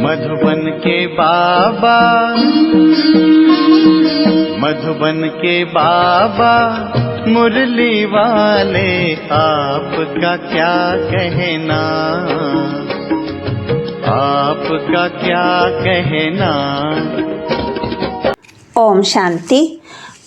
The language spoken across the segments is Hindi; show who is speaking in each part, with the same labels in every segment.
Speaker 1: मधुबन के बाबा, मधुबन के बाबा मुरली वाले, आपका क्या कहना, आपका क्या कहना।
Speaker 2: ओम शांति।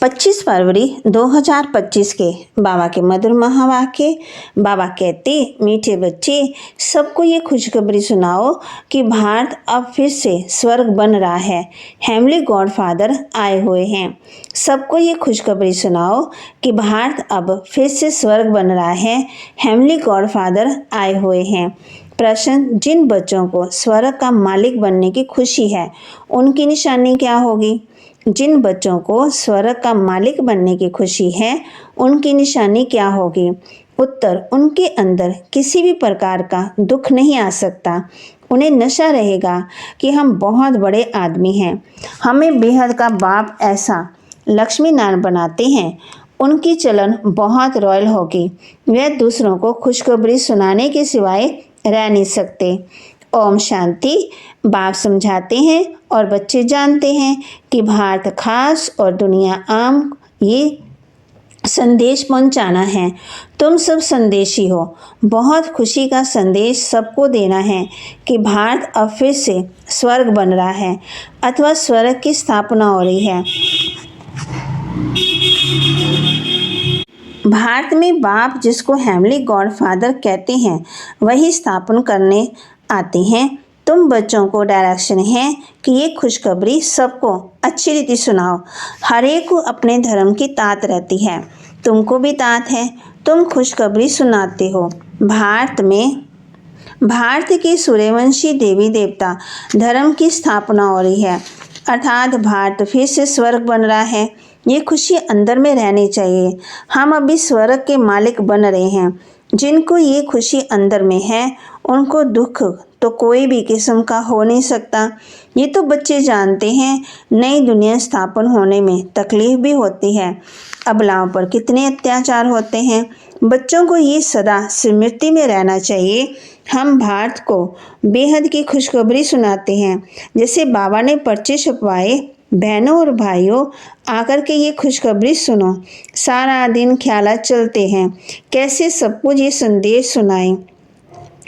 Speaker 2: 25 फरवरी 2025 के बाबा के मधुर महावाक्य। बाबा कहते, मीठे बच्चे, सबको ये खुशखबरी सुनाओ कि भारत अब फिर से स्वर्ग बन रहा है। हेमली गॉड फादर आए हुए हैं। सबको ये खुशखबरी सुनाओ कि भारत अब फिर से स्वर्ग बन रहा है। हेमली गॉड फादर आए हुए हैं। प्रश्न, जिन बच्चों को स्वर्ग का मालिक बनने की खुशी है, उनकी निशानी क्या होगी? जिन बच्चों को स्वर्ग का मालिक बनने की खुशी है, उनकी निशानी क्या होगी? उत्तर, उनके अंदर किसी भी प्रकार का दुख नहीं आ सकता। उन्हें नशा रहेगा कि हम बहुत बड़े आदमी हैं। हमें बेहद का बाप ऐसा लक्ष्मी नारायण बनाते हैं। उनकी चलन बहुत रॉयल होगी। वे दूसरों को खुशखबरी सुनाने के सिवाय रह नहीं सकते। ओम शांति। बाप समझाते हैं और बच्चे जानते हैं कि भारत खास और दुनिया आम ये संदेश पहुंचाना है। तुम सब संदेशी हो। बहुत खुशी का संदेश सबको देना है कि भारत अब फिर से स्वर्ग बन रहा है अथवा स्वर्ग की स्थापना हो रही है। भारत में बाप, जिसको हेमली गॉड फादर कहते हैं, वही स्थापना करने आते हैं। तुम बच्चों को डायरेक्शन है कि ये खुशखबरी सबको अच्छी रीति सुनाओ। हर एक को अपने धर्म की तात रहती है। तुमको भी तात है। तुम खुशखबरी सुनाते हो। भारत के सूर्यवंशी देवी देवता धर्म की स्थापना हो रही है, अर्थात भारत फिर से स्वर्ग बन रहा है। ये खुशी अंदर में रहनी चाहिए। हम अभी स्वर्ग के मालिक बन रहे हैं। जिनको ये खुशी अंदर में है, उनको दुख तो कोई भी किस्म का हो नहीं सकता। ये तो बच्चे जानते हैं। नई दुनिया स्थापन होने में तकलीफ भी होती है। अबलाओं पर कितने अत्याचार होते हैं। बच्चों को ये सदा स्मृति में रहना चाहिए। हम भारत को बेहद की खुशखबरी सुनाते हैं। जैसे बाबा ने पर्चे छपवाए, बहनों और भाइयों, आकर के ये खुशखबरी सुनो। सारा दिन ख्यालात चलते हैं, कैसे सबको ये संदेश सुनाएं।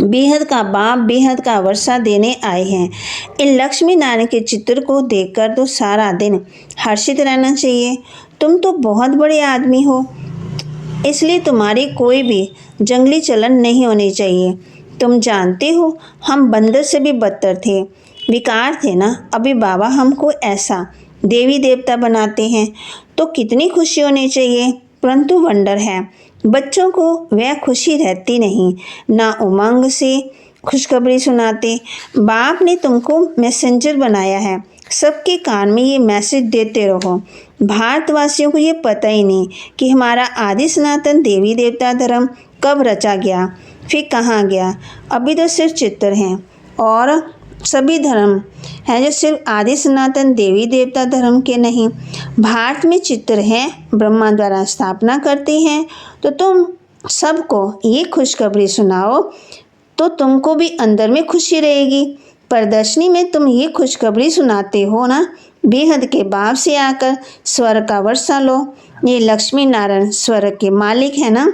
Speaker 2: बेहद का बाप बेहद का वर्षा देने आए हैं। इन लक्ष्मी नारायण के चित्र को देखकर तो सारा दिन हर्षित रहना चाहिए। तुम तो बहुत बड़े आदमी हो, इसलिए तुम्हारी कोई भी जंगली चलन नहीं होनी चाहिए। तुम जानते हो, हम बंदर से भी बदतर थे, विकार थे ना। अभी बाबा हमको ऐसा देवी देवता बनाते हैं तो कितनी खुशी होनी चाहिए। परंतु वंडर है, बच्चों को वह खुशी रहती नहीं, ना उमंग से खुशखबरी सुनाते। बाप ने तुमको मैसेंजर बनाया है। सबके कान में ये मैसेज देते रहो। भारतवासियों को ये पता ही नहीं कि हमारा आदि सनातन देवी देवता धर्म कब रचा गया, फिर कहाँ गया। अभी तो सिर्फ चित्र हैं और सभी धर्म हैं जो सिर्फ आदि सनातन देवी देवता धर्म के नहीं। भारत में चित्र हैं, ब्रह्मा द्वारा स्थापना करते हैं। तो तुम सबको ये खुशखबरी सुनाओ तो तुमको भी अंदर में खुशी रहेगी। प्रदर्शनी में तुम ये खुशखबरी सुनाते हो ना, बेहद के बाप से आकर स्वर्ग का वर्षा लो। ये लक्ष्मी नारायण स्वर्ग के मालिक है ना,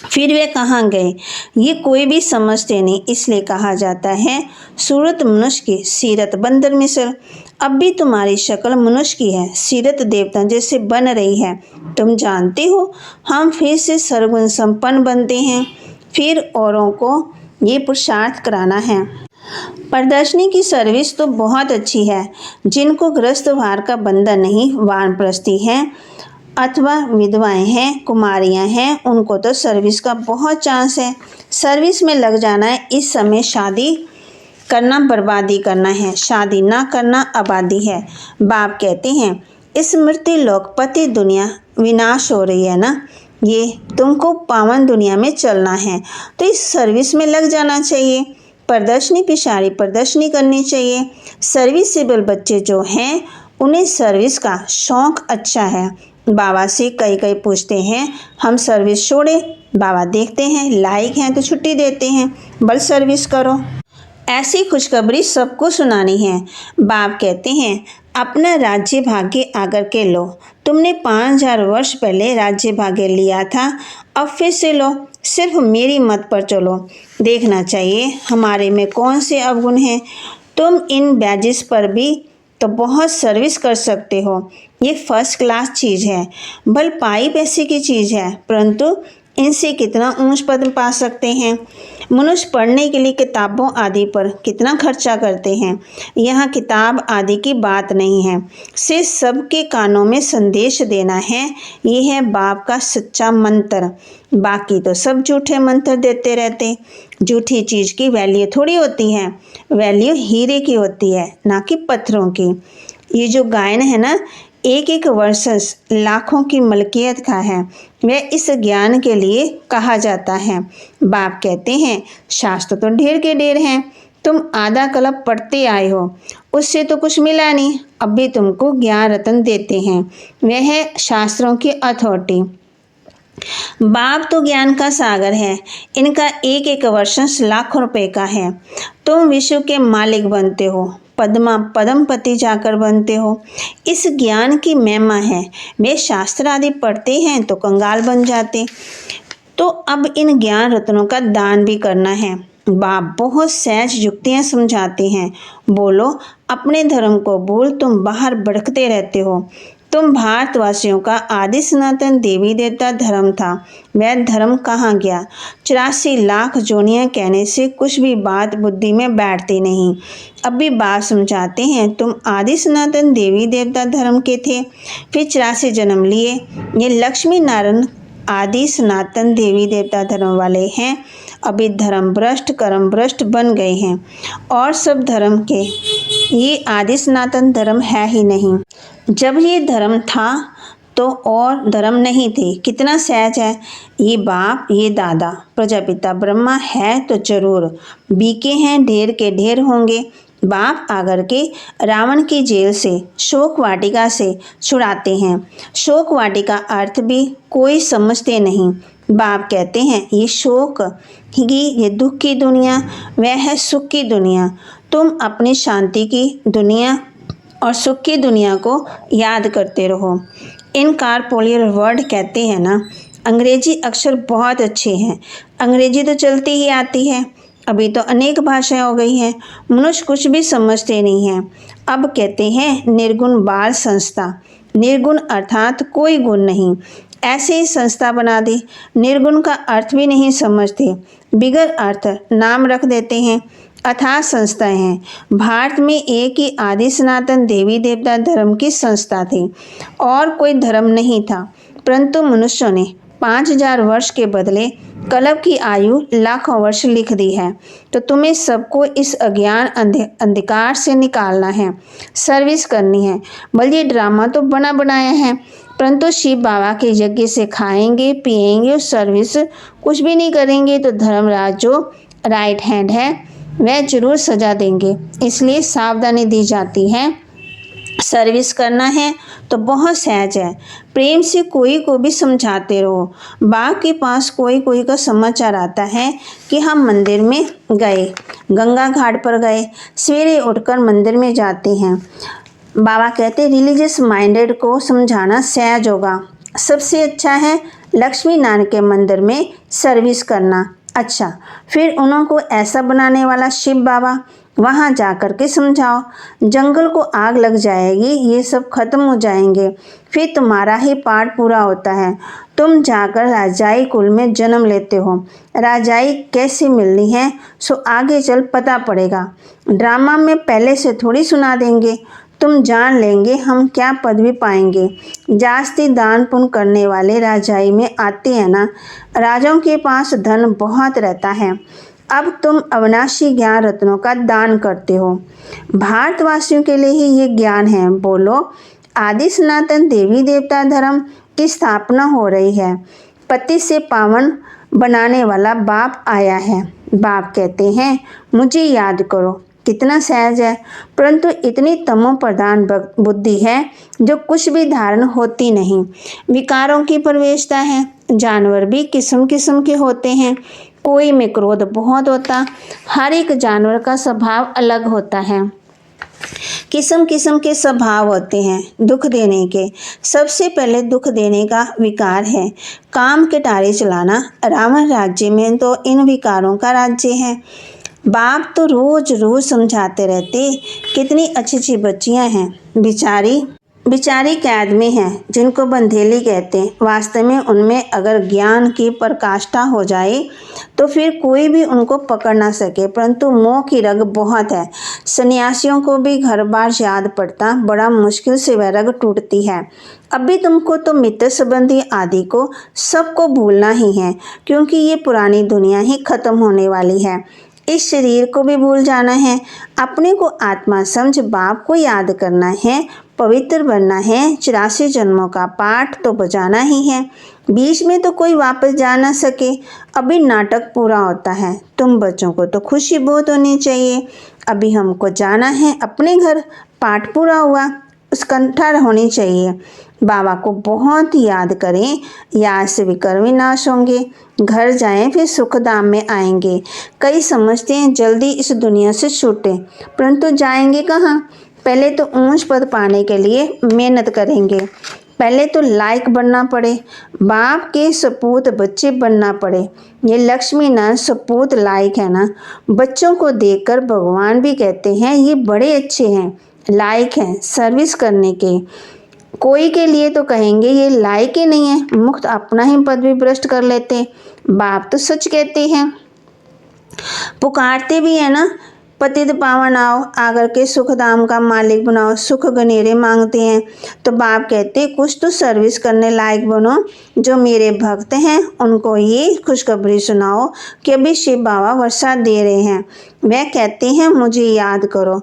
Speaker 2: फिर वे कहाँ गए ये कोई भी समझते नहीं। इसलिए कहा जाता है, सूरत मनुष्य की, सीरत बंदर मिस्र। अब भी तुम्हारी शक्ल मनुष्य की है, सीरत देवता जैसे बन रही है। तुम जानते हो, हम फिर से सर्वगुण संपन्न बनते हैं। फिर औरों को ये पुरुषार्थ कराना है। प्रदर्शनी की सर्विस तो बहुत अच्छी है। जिनको गृहस्थ भार का बंधन नहीं, वानप्रस्थी है अथवा विधवाएं हैं, कुमारियां हैं, उनको तो सर्विस का बहुत चांस है। सर्विस में लग जाना है। इस समय शादी करना बर्बादी करना है, शादी ना करना आबादी है। बाप कहते हैं स्मृति लोकपति दुनिया विनाश हो रही है ना, ये तुमको पावन दुनिया में चलना है तो इस सर्विस में लग जाना चाहिए। प्रदर्शनी पिछाड़ी प्रदर्शनी करनी चाहिए। सर्विसेबल बच्चे जो हैं उन्हें सर्विस का शौक अच्छा है। बाबा से कई पूछते हैं हम सर्विस छोड़े, बाबा देखते हैं लायक हैं तो छुट्टी देते हैं, बल सर्विस करो। ऐसी खुशखबरी सबको सुनानी है। बाप कहते हैं, अपना राज्य भाग्य आकर के लो। तुमने 5000 वर्ष पहले राज्य भाग्य लिया था, अब फिर से लो। सिर्फ मेरी मत पर चलो। देखना चाहिए हमारे में कौन से अवगुण हैं। तुम इन बैजेस पर भी तो बहुत सर्विस कर सकते हो। ये फर्स्ट क्लास चीज़ है, भल पाई पैसे की चीज़ है, परंतु इनसे कितना ऊंच पद पा सकते हैं। मनुष्य पढ़ने के लिए किताबों आदि पर कितना खर्चा करते हैं। यहाँ किताब आदि की बात नहीं है, सिर्फ सबके कानों में संदेश देना है। ये है बाप का सच्चा मंत्र। बाकी तो सब झूठे मंत्र देते रहते। झूठी चीज़ की वैल्यू थोड़ी होती है, वैल्यू हीरे की होती है, ना कि पत्थरों की। ये जो गायन है ना, एक एक वर्सेस लाखों की मलकियत का है। वह इस ज्ञान के लिए कहा जाता है। बाप कहते हैं, शास्त्र तो ढेर के ढेर हैं, तुम आधा कलप पढ़ते आए हो, उससे तो कुछ मिला नहीं। अब भी तुमको ज्ञान रत्न देते हैं, वह है शास्त्रों की अथॉरिटी। बाप तो ज्ञान का सागर है। इनका एक एक वर्षंस लाखों रुपए का है। तुम विश्व के मालिक बनते हो, पद्मपति जाकर बनते हो। इस ज्ञान की महिमा है। वे शास्त्र आदि पढ़ते हैं तो कंगाल बन जाते। तो अब इन ज्ञान रत्नों का दान भी करना है। बाप बहुत सहज युक्तियाँ समझाते हैं। बोलो, अपने धर्म को भूल तुम बाहर भटकते रहते हो। तुम भारतवासियों का आदि सनातन देवी देवता धर्म था, वह धर्म कहाँ गया। 84 लाख जोनियाँ कहने से कुछ भी बात बुद्धि में बैठती नहीं। अब भी बात समझाते हैं, तुम आदि सनातन देवी देवता धर्म के थे, फिर 84 जन्म लिए। ये लक्ष्मी नारायण आदि सनातन देवी देवता धर्म वाले हैं। अभी धर्म भ्रष्ट कर्म भ्रष्ट बन गए हैं और सब धर्म के। ये आदि सनातन धर्म है ही नहीं। जब ये धर्म था तो और धर्म नहीं थे। कितना सहज है। ये बाप, ये दादा, प्रजापिता ब्रह्मा है तो जरूर बीके हैं, ढेर के ढेर होंगे। बाप आकर के रावण की जेल से, शोक वाटिका से छुड़ाते हैं। शोक वाटिका अर्थ भी कोई समझते नहीं। बाप कहते हैं, ये शोक की, ये दुख की दुनिया, वह है सुख की दुनिया। तुम अपनी शांति की दुनिया और सुख की दुनिया को याद करते रहो। इनकॉर्पोरियल वर्ड कहते हैं ना, अंग्रेजी अक्षर बहुत अच्छे हैं। अंग्रेजी तो चलती ही आती है। अभी तो अनेक भाषाएं हो गई हैं। मनुष्य कुछ भी समझते नहीं हैं। अब कहते हैं निर्गुण बाल संस्था। निर्गुण अर्थात कोई गुण नहीं, ऐसे ही संस्था बना दी। निर्गुण का अर्थ भी नहीं समझते, बिगर अर्थ नाम रख देते हैं। अथाह संस्थाएं हैं। भारत में एक ही आदि सनातन देवी देवता धर्म की संस्था थी और कोई धर्म नहीं था, परंतु मनुष्यों ने 5000 वर्ष के बदले कल्प की आयु लाखों वर्ष लिख दी है। तो तुम्हें सबको इस अज्ञान अंधकार से निकालना है, सर्विस करनी है। बल्कि ये ड्रामा तो बना बनाया है, परंतु शिव बाबा के यज्ञ से खाएंगे पिएंगे और सर्विस कुछ भी नहीं करेंगे तो धर्मराज जो राइट हैंड है वह जरूर सजा देंगे। इसलिए सावधानी दी जाती है। सर्विस करना है तो बहुत सहज है। प्रेम से कोई को भी समझाते रहो। बाप के पास कोई कोई का समाचार आता है कि हम मंदिर में गए, गंगा घाट पर गए, सवेरे उठकर मंदिर में जाते हैं। बाबा कहते रिलीजियस माइंडेड को समझाना सहज होगा। सबसे अच्छा है लक्ष्मी नारायण के मंदिर में सर्विस करना। अच्छा, फिर उनको ऐसा बनाने वाला शिव बाबा, वहाँ जा कर के समझाओ। जंगल को आग लग जाएगी, ये सब खत्म हो जाएंगे, फिर तुम्हारा ही पाठ पूरा होता है। तुम जाकर राजाई कुल में जन्म लेते हो। राजाई कैसे मिलनी है सो आगे चल पता पड़ेगा। ड्रामा में पहले से थोड़ी सुना देंगे। तुम जान लेंगे हम क्या पदवी पाएंगे। जास्ती दान पुण्य करने वाले राजाई में आते हैं ना। राजाओं के पास धन बहुत रहता है। अब तुम अविनाशी ज्ञान रत्नों का दान करते हो। भारतवासियों के लिए ही ये ज्ञान है। बोलो, आदि सनातन देवी देवता धर्म की स्थापना हो रही है। पति से पावन बनाने वाला बाप आया है। बाप कहते हैं मुझे याद करो। कितना सहज है, परंतु इतनी तमो प्रधान बुद्धि है जो कुछ भी धारण होती नहीं। विकारों की प्रवेशता है। जानवर भी किस्म किस्म के होते हैं। कोई में क्रोध बहुत होता। हर एक जानवर का स्वभाव अलग होता है। किस्म किस्म के स्वभाव होते हैं दुख देने के। सबसे पहले दुख देने का विकार है काम के टारे चलाना। रावण राज्य में तो इन विकारों का राज्य है। बाप तो रोज रोज समझाते रहते, कितनी अच्छी अच्छी बच्चियां हैं, बेचारी कैद में हैं, जिनको बंधेली कहते हैं। वास्तव में उनमें अगर ज्ञान की पराकाष्ठा हो जाए तो फिर कोई भी उनको पकड़ ना सके, परंतु मोह की रग बहुत है। सन्यासियों को भी घर बार याद पड़ता, बड़ा मुश्किल से वह रग टूटती है। अभी तुमको तो मित्र संबंधी आदि को सबको भूलना ही है, क्योंकि ये पुरानी दुनिया ही खत्म होने वाली है। इस शरीर को भी भूल जाना है। अपने को आत्मा समझ बाप को याद करना है, पवित्र बनना है। 84 जन्मों का पाठ तो बजाना ही है। बीच में तो कोई वापस जा ना सके। अभी नाटक पूरा होता है। तुम बच्चों को तो खुशी बहुत होनी चाहिए। अभी हमको जाना है अपने घर, पाठ पूरा हुआ, उत्कंठा होनी चाहिए। बाबा को बहुत याद करें, याद से विकर विनाश होंगे। घर जाएं फिर सुखधाम में आएंगे। कई समझते हैं जल्दी इस दुनिया से छूटें, परंतु जाएंगे कहाँ? पहले तो ऊंच पद पाने के लिए मेहनत करेंगे। पहले तो लायक बनना पड़े, बाप के सपूत बच्चे बनना पड़े। ये लक्ष्मी नारायण सपूत लायक है ना। बच्चों को देखकर भगवान भी कहते हैं ये बड़े अच्छे हैं, लायक हैं सर्विस करने के। कोई के लिए तो कहेंगे ये लायक ही नहीं है, मुक्त अपना ही पद भी भ्रष्ट कर लेते। बाप तो सच कहते हैं, पुकारते भी है ना, पतित पावन आओ, आकर के सुख धाम का मालिक बनाओ। सुख गनेरे मांगते हैं तो बाप कहते कुछ तो सर्विस करने लायक बनो। जो मेरे भक्त हैं उनको ये खुशखबरी सुनाओ कि अभी शिव बाबा वर्षा दे रहे हैं। वह कहते हैं मुझे याद करो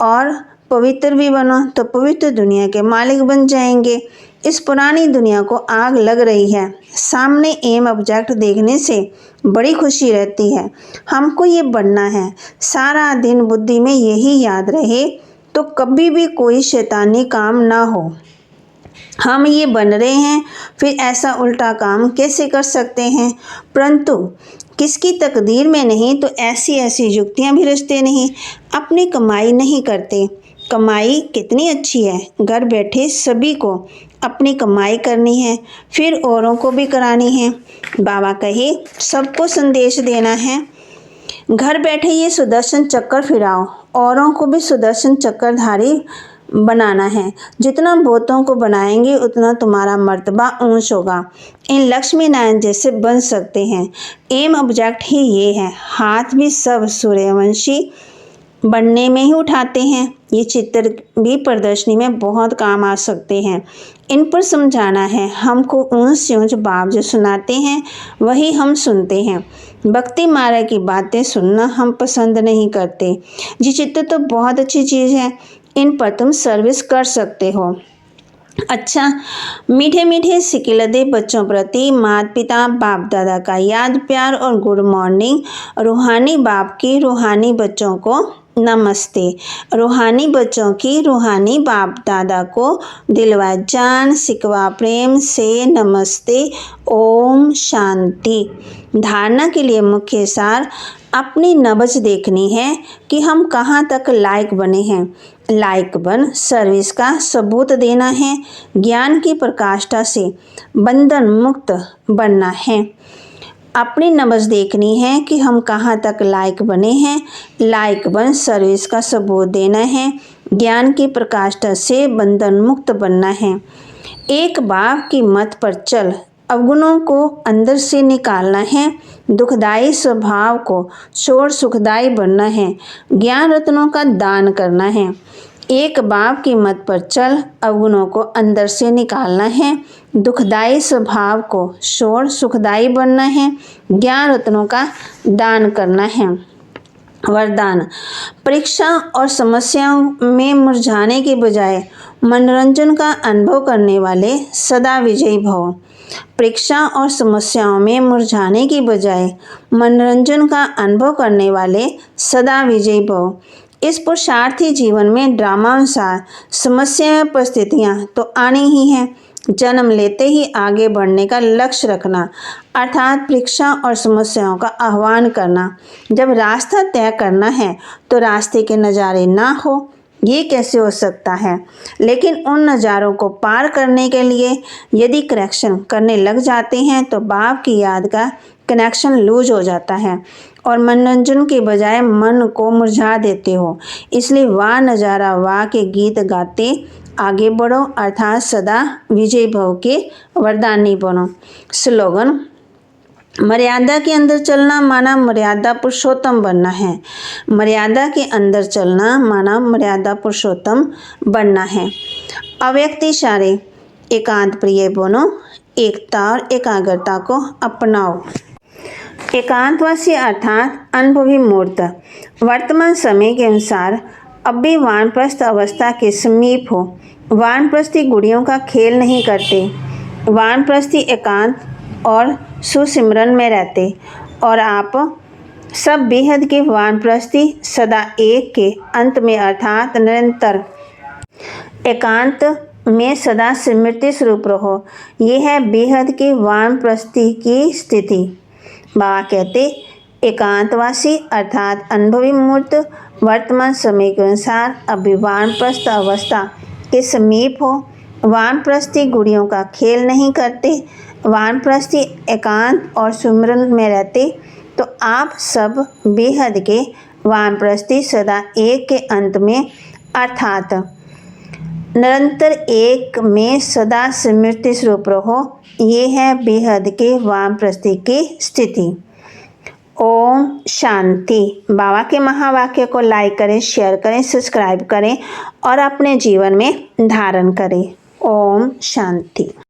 Speaker 2: और पवित्र भी बनो, तो पवित्र दुनिया के मालिक बन जाएंगे। इस पुरानी दुनिया को आग लग रही है। सामने एम ऑब्जेक्ट देखने से बड़ी खुशी रहती है। हमको ये बनना है। सारा दिन बुद्धि में यही याद रहे तो कभी भी कोई शैतानी काम ना हो। हम ये बन रहे हैं, फिर ऐसा उल्टा काम कैसे कर सकते हैं? परंतु किसकी तकदीर में नहीं तो ऐसी ऐसी युक्तियां भी रचते नहीं। अपनी कमाई नहीं करते। कमाई कितनी अच्छी है, घर बैठे सभी को अपनी कमाई करनी है, फिर औरों को भी करानी है। बाबा कहे सबको संदेश देना है। घर बैठे ये सुदर्शन चक्कर फिराओ, औरों को भी सुदर्शन चक्रधारी बनाना है। जितना बहुतों को बनाएंगे उतना तुम्हारा मर्तबा ऊंच होगा। इन लक्ष्मी नारायण जैसे बन सकते हैं। एम ऑब्जेक्ट ही ये है। हाथ भी सब सूर्यवंशी बनने में ही उठाते हैं। ये चित्र भी प्रदर्शनी में बहुत काम आ सकते हैं। इन पर समझाना है। हमको ऊंच से ऊंच बाप जो सुनाते हैं वही हम सुनते हैं। भक्ति मार्ग की बातें सुनना हम पसंद नहीं करते। ये चित्र तो बहुत अच्छी चीज़ है, इन पर तुम सर्विस कर सकते हो। अच्छा, मीठे मीठे सिकिलदे बच्चों प्रति माता पिता बाप दादा का याद प्यार और गुड मॉर्निंग। रूहानी बाप की रूहानी बच्चों को नमस्ते। रूहानी बच्चों की रूहानी बाप दादा को दिलवा जान सिकवा प्रेम से नमस्ते। ओम शांति। धारणा के लिए मुख्य सार, अपनी नब्ज देखनी है कि हम कहाँ तक लायक बने हैं। लायक बन सर्विस का सबूत देना है। ज्ञान की प्रकाष्ठा से बंधन मुक्त बनना है। अपनी नब्ज देखनी है कि हम कहाँ तक लायक बने हैं। लायक बन सर्विस का सबूत देना है। ज्ञान की प्रकाष्ठा से बंधन मुक्त बनना है। एक बाप की मत पर चल, अवगुणों को अंदर से निकालना है। दुखदाई स्वभाव को छोड़ सुखदाई बनना है। ज्ञान रत्नों का दान करना है। एक बाप की मत पर चल, अवगुणों को अंदर से निकालना है। दुखदाई स्वभाव को छोड़ सुखदाई बनना है। ज्ञान रत्नों का दान करना है। वरदान, परीक्षा और समस्याओं में मुरझाने के बजाय मनोरंजन का अनुभव करने वाले सदा विजयी भव। परीक्षा और समस्याओं में मुरझाने की बजाय मनोरंजन का अनुभव करने वाले सदा विजयी भव। इस पुरुषार्थी जीवन में ड्रामानुसार समस्या परिस्थितियाँ तो आनी ही हैं। जन्म लेते ही आगे बढ़ने का लक्ष्य रखना, अर्थात परीक्षा और समस्याओं का आह्वान करना। जब रास्ता तय करना है तो रास्ते के नज़ारे ना हो, ये कैसे हो सकता है। लेकिन उन नज़ारों को पार करने के लिए यदि करेक्शन करने लग जाते हैं तो बाप की याद का कनेक्शन लूज हो जाता है और मनोरंजन के बजाय मन को मुरझा देते हो। इसलिए वाह नज़ारा वाह के गीत गाते आगे बढ़ो, अर्थात सदा विजय भव के वरदानी बनो। स्लोगन: मर्यादा के अंदर चलना माना मर्यादा पुरुषोत्तम बनना है। मर्यादा के अंदर चलना माना मर्यादा पुरुषोत्तम बनना है। अव्यक्त इशारे: एकांत प्रिय बनो, एकता और एकाग्रता को अपनाओ। एकांतवासी अर्थात अनुभवी मूर्त वर्तमान समय के अनुसार अब भी वानप्रस्थ अवस्था के समीप हो। वानप्रस्थी गुड़ियों का खेल नहीं करते। वानप्रस्थी एकांत और सुसिमरन में रहते और आप सब बेहद के वानप्रस्थी सदा एक के अंत में अर्थात निरंतर एकांत में सदा स्मृति स्वरूप रहो। यह है बेहद के वानप्रस्थी की स्थिति। बाबा कहते एकांतवासी अर्थात अनुभवी मूर्त वर्तमान समय के अनुसार अभी वानप्रस्थ अवस्था के समीप हो। वानप्रस्थी गुड़ियों का खेल नहीं करते। वानप्रस्थी एकांत और सुमिरन में रहते तो आप सब बेहद के वानप्रस्थी सदा एक के अंत में अर्थात निरंतर एक में सदा स्मृति स्वरूप रहो। ये है बेहद के वानप्रस्थी की स्थिति। ओम शांति। बाबा के महावाक्य को लाइक करें, शेयर करें, सब्सक्राइब करें और अपने जीवन में धारण करें। ओम शांति।